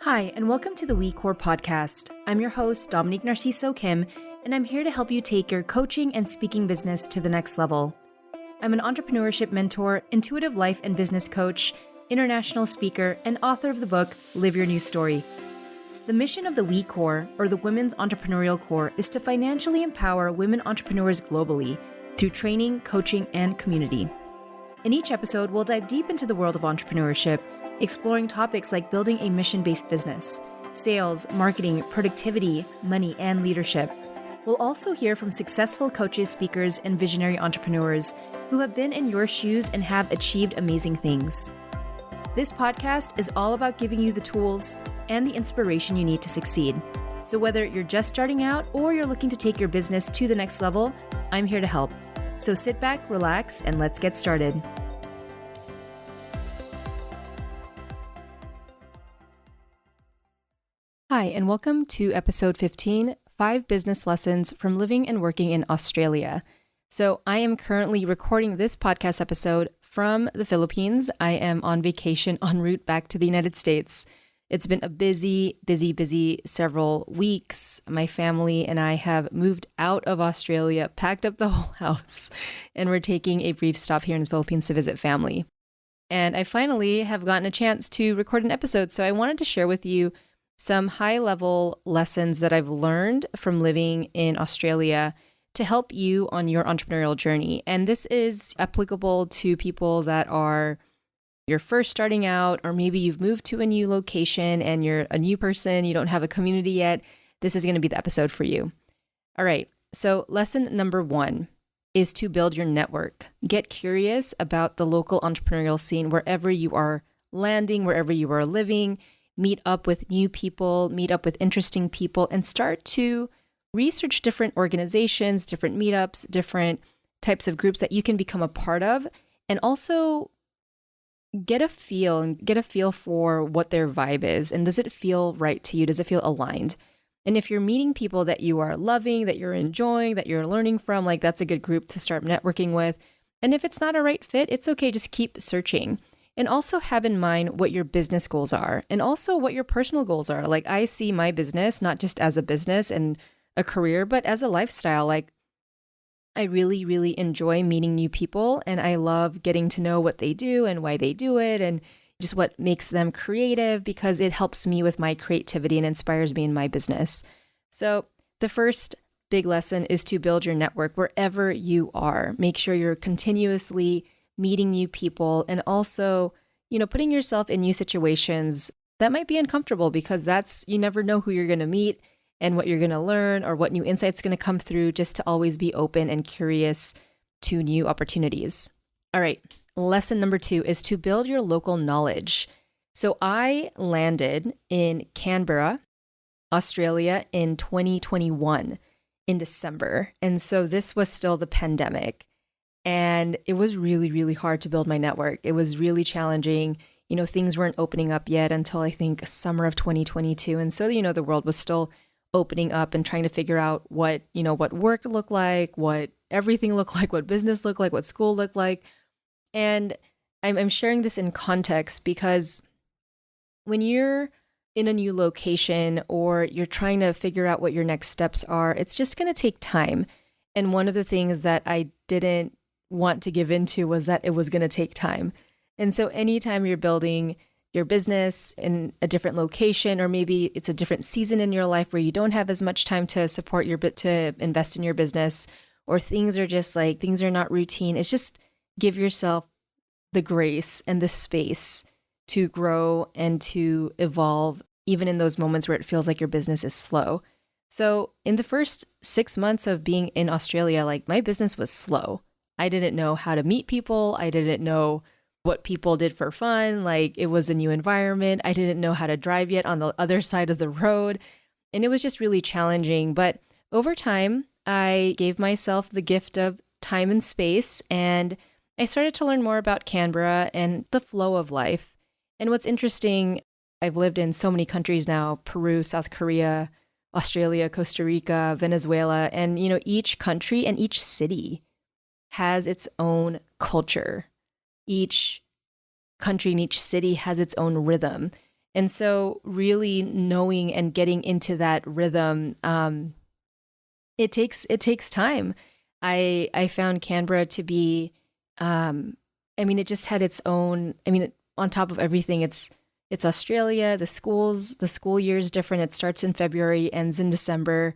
Hi, and welcome to the WeCore podcast. I'm your host, Dominique Narciso Kim, and I'm here to help you take your coaching and speaking business to the next level. I'm an entrepreneurship mentor, intuitive life and business coach, international speaker, and author of the book, Live Your New Story. The mission of the WeCore, or the Women's Entrepreneurial Core, is to financially empower women entrepreneurs globally through training, coaching, and community. In each episode, we'll dive deep into the world of entrepreneurship, exploring topics like building a mission-based business, sales, marketing, productivity, money, and leadership. We'll also hear from successful coaches, speakers, and visionary entrepreneurs who have been in your shoes and have achieved amazing things. This podcast is all about giving you the tools and the inspiration you need to succeed. So whether you're just starting out or you're looking to take your business to the next level, I'm here to help. So sit back, relax, and let's get started. Hi, and welcome to episode 15, 5 Business Lessons from Living and Working in Australia. So I am currently recording this podcast episode from the Philippines. I am on vacation en route back to the United States. It's been a busy several weeks. My family and I have moved out of Australia, packed up the whole house, and we're taking a brief stop here in the Philippines to visit family. And I finally have gotten a chance to record an episode, so I wanted to share with you some high-level lessons that I've learned from living in Australia to help you on your entrepreneurial journey. And this is applicable to people that you're first starting out, or maybe you've moved to a new location and you're a new person, you don't have a community yet. This is going to be the episode for you. All right, so lesson number 1 is to build your network. Get curious about the local entrepreneurial scene wherever you are landing, wherever you are living. Meet up with new people, meet up with interesting people, and start to research different organizations, different meetups, different types of groups that you can become a part of, and also get a feel for what their vibe is. And does it feel right to you? Does it feel aligned? And if you're meeting people that you are loving, that you're enjoying, that you're learning from, like that's a good group to start networking with. And if it's not a right fit, it's okay. Just keep searching. And also have in mind what your business goals are and also what your personal goals are. Like I see my business, not just as a business and a career, but as a lifestyle. Like I really, really enjoy meeting new people, and I love getting to know what they do and why they do it and just what makes them creative, because it helps me with my creativity and inspires me in my business. So the first big lesson is to build your network wherever you are. Make sure you're continuously meeting new people, and also, putting yourself in new situations that might be uncomfortable, because you never know who you're going to meet and what you're going to learn or what new insights going to come through, just to always be open and curious to new opportunities. All right. Lesson number 2 is to build your local knowledge. So I landed in Canberra, Australia in 2021 in December. And so this was still the pandemic. And it was really, really hard to build my network. It was really challenging. Things weren't opening up yet until I think summer of 2022. And so, the world was still opening up and trying to figure out what work looked like, what everything looked like, what business looked like, what school looked like. And I'm sharing this in context because when you're in a new location or you're trying to figure out what your next steps are, it's just going to take time. And one of the things that I didn't want to give into was that it was going to take time. And so anytime you're building your business in a different location, or maybe it's a different season in your life where you don't have as much time to to invest in your business, or things are not routine, it's just give yourself the grace and the space to grow and to evolve, even in those moments where it feels like your business is slow. So in the first 6 months of being in Australia, my business was slow. I didn't know how to meet people. I didn't know what people did for fun. It was a new environment. I didn't know how to drive yet on the other side of the road. And it was just really challenging. But over time, I gave myself the gift of time and space, and I started to learn more about Canberra and the flow of life. And what's interesting, I've lived in so many countries now: Peru, South Korea, Australia, Costa Rica, Venezuela, and each country and each city has its own culture. Each country and each city has its own rhythm. And so really knowing and getting into that rhythm, it takes time. I found Canberra to be, it just had its own, on top of everything, it's Australia. The school year is different. It starts in February, ends in December.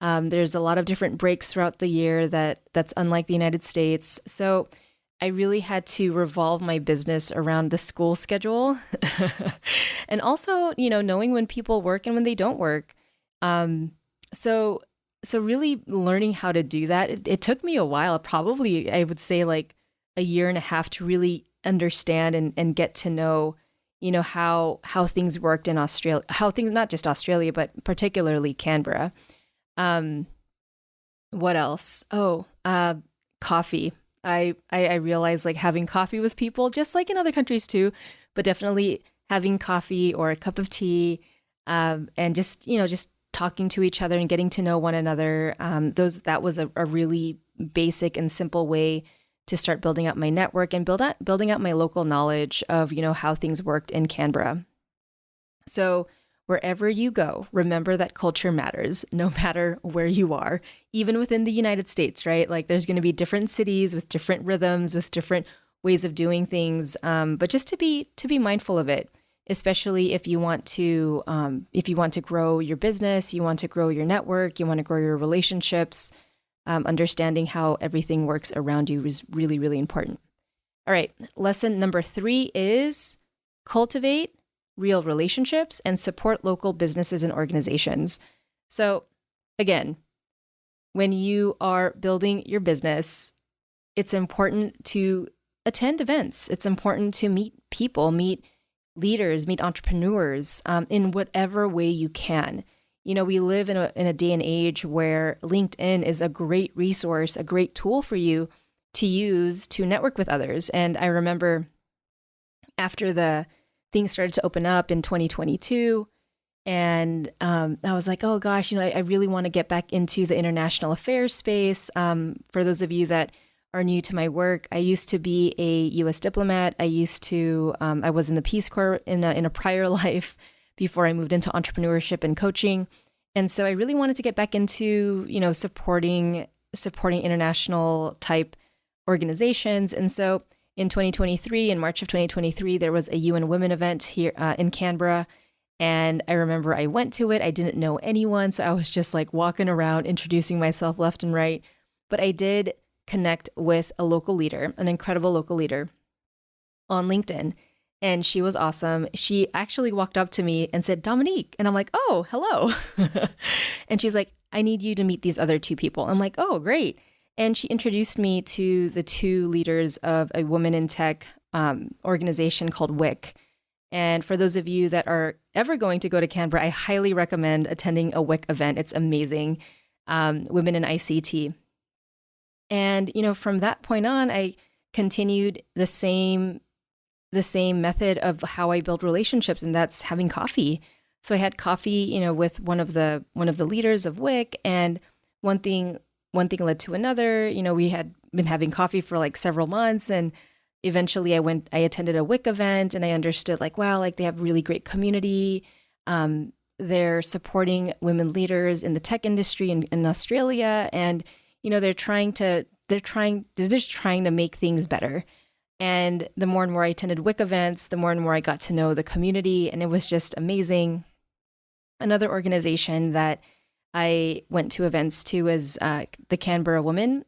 There's a lot of different breaks throughout the year that's unlike the United States. So I really had to revolve my business around the school schedule. And also, knowing when people work and when they don't work. Um, so, so really learning how to do that, it took me a while, probably, I would say like a year and a half to really understand and get to know, how things worked in Australia, how things, not just Australia, but particularly Canberra. Um, what else? Oh, coffee. I realized like having coffee with people, just like in other countries too, but definitely having coffee or a cup of tea, and just talking to each other and getting to know one another. That was a really basic and simple way to start building up my network and building out my local knowledge of, how things worked in Canberra. So wherever you go, remember that culture matters no matter where you are, even within the United States, right? Like there's going to be different cities with different rhythms, with different ways of doing things. But just to be mindful of it, especially if you want to grow your business, you want to grow your network, you want to grow your relationships. Understanding how everything works around you is really, really important. All right, lesson number 3 is cultivate real relationships and support local businesses and organizations. So again, when you are building your business, it's important to attend events. It's important to meet people, meet leaders, meet entrepreneurs, in whatever way you can. We live in a day and age where LinkedIn is a great resource, a great tool for you to use to network with others. And I remember after the things started to open up in 2022, and I was like, oh gosh, I really want to get back into the international affairs space. For those of you that are new to my work, I used to be a U.S. diplomat. I was in the Peace Corps in a prior life before I moved into entrepreneurship and coaching. And so I really wanted to get back into, supporting international type organizations. And so in 2023, in March of 2023, there was a UN Women event here in Canberra. And I remember I went to it. I didn't know anyone. So I was just like walking around, introducing myself left and right. But I did connect with a local leader, an incredible local leader on LinkedIn. And she was awesome. She actually walked up to me and said, Dominique. And I'm like, oh, hello. And she's like, I need you to meet these other 2 people. I'm like, oh, great. And she introduced me to the 2 leaders of a women in tech organization called WIC. And for those of you that are ever going to go to Canberra, I highly recommend attending a WIC event. It's amazing. Women in ICT. And, from that point on, I continued the same method of how I build relationships, and that's having coffee. So I had coffee, with one of the leaders of WIC, and one thing led to another. We had been having coffee for like several months, and eventually I attended a WIC event, and I understood like, wow, like they have really great community. They're supporting women leaders in the tech industry in Australia, and they're just trying to make things better. And the more and more I attended WIC events, the more and more I got to know the community, and it was just amazing. Another organization that I went to events to is the Canberra Women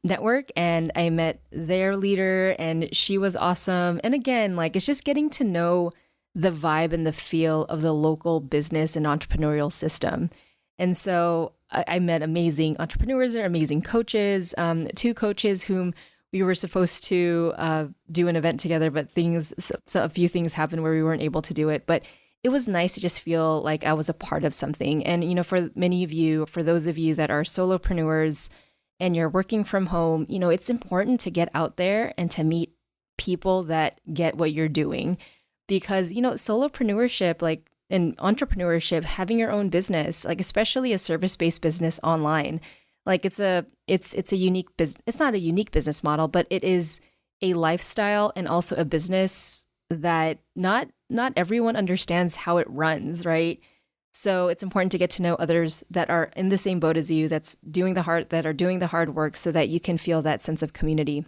Network, and I met their leader, and she was awesome. And again, like it's just getting to know the vibe and the feel of the local business and entrepreneurial system. And so I met amazing entrepreneurs there, amazing coaches, 2 coaches whom we were supposed to do an event together, but a few things happened where we weren't able to do it. But it was nice to just feel like I was a part of something. And, for many of you, for those of you that are solopreneurs and you're working from home, it's important to get out there and to meet people that get what you're doing. Because, soloprenneurship, like in entrepreneurship, having your own business, like especially a service-based business online, like it's a unique business. It's not a unique business model, but it is a lifestyle and also a business that not everyone understands how it runs, right? So it's important to get to know others that are in the same boat as you, that are doing the hard work, so that you can feel that sense of community.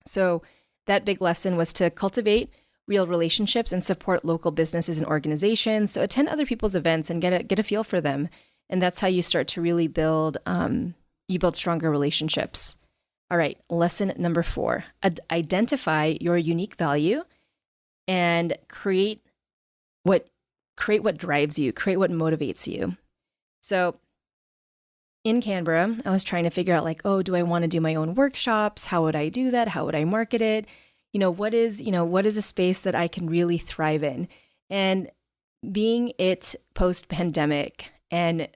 So that big lesson was to cultivate real relationships and support local businesses and organizations. So attend other people's events and get a feel for them. And that's how you start to really build stronger relationships. All right, lesson number 4, identify your unique value and create what drives you, create what motivates you. So in Canberra, I was trying to figure out do I want to do my own workshops? How would I do that? How would I market it? What is a space that I can really thrive in? And being it post-pandemic and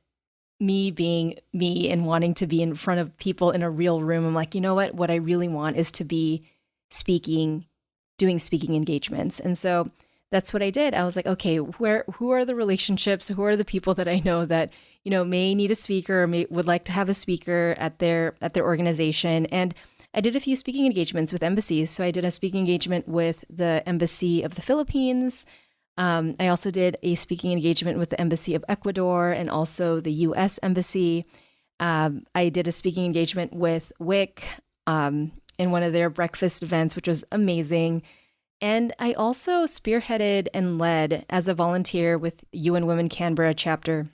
me being me and wanting to be in front of people in a real room, I'm like, what I really want is to be doing speaking engagements. And so that's what I did. I was like, okay, who are the relationships? Who are the people that I know that, may need a speaker or would like to have a speaker at their organization? And I did a few speaking engagements with embassies. So I did a speaking engagement with the Embassy of the Philippines. I also did a speaking engagement with the Embassy of Ecuador and also the U.S. Embassy. I did a speaking engagement with WIC in one of their breakfast events, which was amazing. And I also spearheaded and led as a volunteer with UN Women Canberra chapter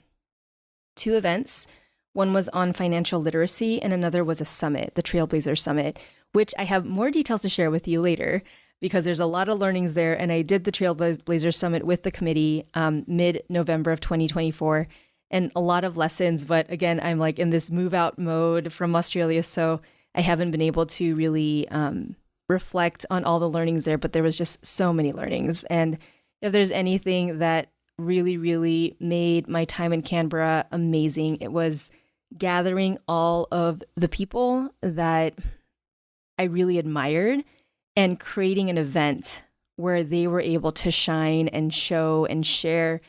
2 events. One was on financial literacy and another was a summit, the Trailblazer Summit, which I have more details to share with you later because there's a lot of learnings there. And I did the Trailblazer Summit with the committee mid-November of 2024 and a lot of lessons. But again, I'm in this move out mode from Australia. So I haven't been able to really reflect on all the learnings there, but there was just so many learnings. And if there's anything that really, really made my time in Canberra amazing, it was gathering all of the people that I really admired and creating an event where they were able to shine and show and share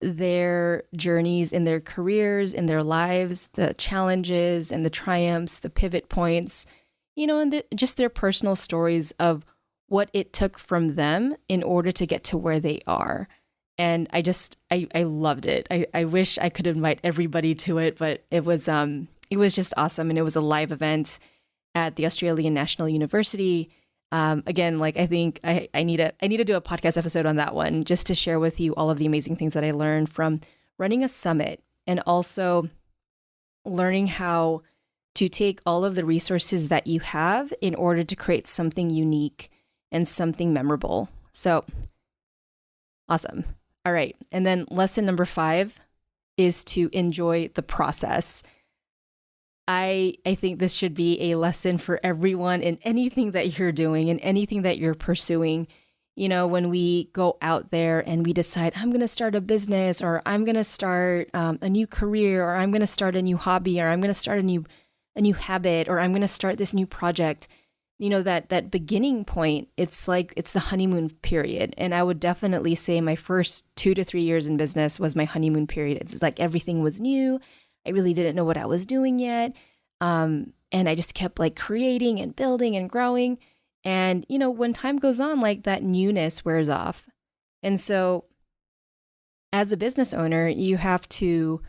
their journeys in their careers, in their lives, the challenges and the triumphs, the pivot points, and just their personal stories of what it took from them in order to get to where they are. And I loved it. I wish I could invite everybody to it, but it was just awesome. And it was a live event at the Australian National University. Again, I think I need to do a podcast episode on that one just to share with you all of the amazing things that I learned from running a summit and also learning how to take all of the resources that you have in order to create something unique and something memorable. So awesome. All right. And then lesson number 5 is to enjoy the process. I think this should be a lesson for everyone in anything that you're doing and anything that you're pursuing. When we go out there and we decide, I'm going to start a business, or I'm going to start a new career, or I'm going to start a new hobby, or I'm going to start a new habit, or I'm going to start this new project, that beginning point, it's the honeymoon period. And I would definitely say my first 2 to 3 years in business was my honeymoon period. It's everything was new. I really didn't know what I was doing yet. And I just kept creating and building and growing. And, when time goes on, that newness wears off. And so as a business owner, you have to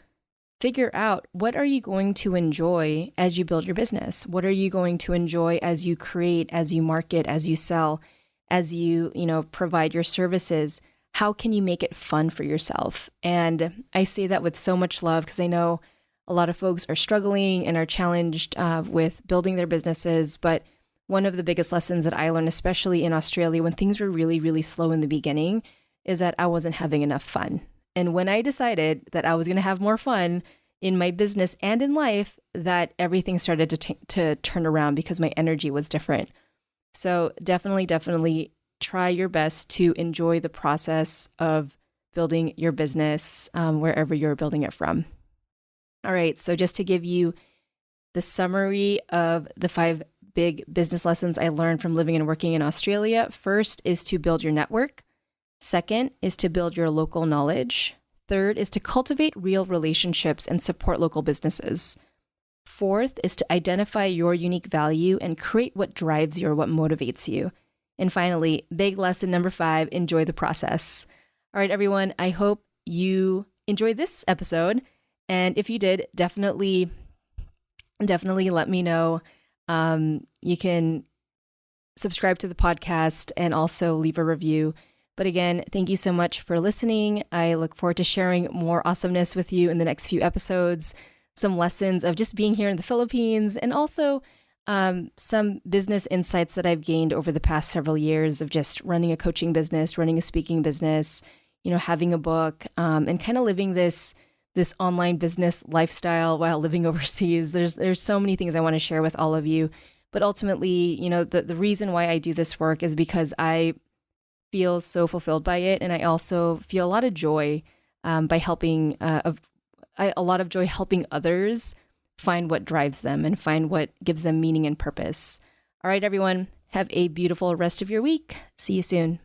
figure out, what are you going to enjoy as you build your business? What are you going to enjoy as you create, as you market, as you sell, as you, provide your services? How can you make it fun for yourself? And I say that with so much love because I know a lot of folks are struggling and are challenged with building their businesses. But one of the biggest lessons that I learned, especially in Australia, when things were really, really slow in the beginning, is that I wasn't having enough fun. And when I decided that I was going to have more fun in my business and in life, that everything started to turn around because my energy was different. So definitely try your best to enjoy the process of building your business wherever you're building it from. All right, so just to give you the summary of the 5 big business lessons I learned from living and working in Australia. First is to build your network. Second is to build your local knowledge. Third is to cultivate real relationships and support local businesses. Fourth is to identify your unique value and create what drives you or what motivates you. And finally, big lesson number 5, enjoy the process. All right, everyone, I hope you enjoyed this episode. And if you did, definitely let me know. You can subscribe to the podcast and also leave a review. But again, thank you so much for listening. I look forward to sharing more awesomeness with you in the next few episodes, some lessons of just being here in the Philippines, and also some business insights that I've gained over the past several years of just running a coaching business, running a speaking business, having a book, and kind of living this online business lifestyle while living overseas. There's so many things I want to share with all of you. But ultimately, the reason why I do this work is because I feel so fulfilled by it. And I also feel a lot of joy by helping, a lot of joy helping others find what drives them and find what gives them meaning and purpose. All right, everyone, have a beautiful rest of your week. See you soon.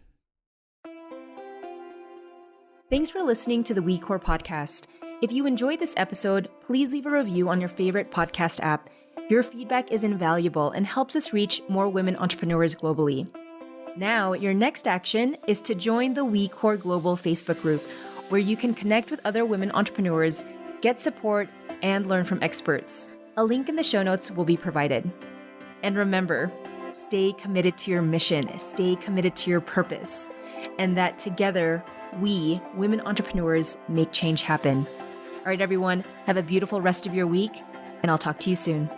Thanks for listening to the WeCore podcast. If you enjoyed this episode, please leave a review on your favorite podcast app. Your feedback is invaluable and helps us reach more women entrepreneurs globally. Now, your next action is to join the WeCore Global Facebook group, where you can connect with other women entrepreneurs, get support, and learn from experts. A link in the show notes will be provided. And remember, stay committed to your mission, stay committed to your purpose, and that together, we, women entrepreneurs, make change happen. All right, everyone, have a beautiful rest of your week, and I'll talk to you soon.